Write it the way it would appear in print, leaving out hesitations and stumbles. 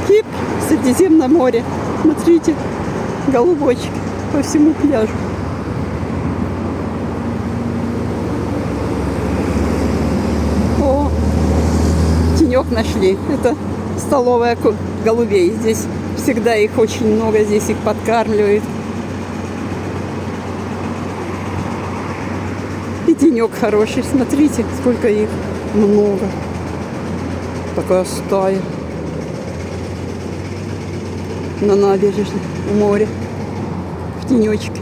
Кип в Средиземном море. Смотрите, голубочек по всему пляжу. О, тенек нашли. Это столовая голубей. Здесь всегда их очень много, здесь их подкармливают. И тенек хороший. Смотрите, сколько их много. Такая стая. На набережной, у моря, в тенечке.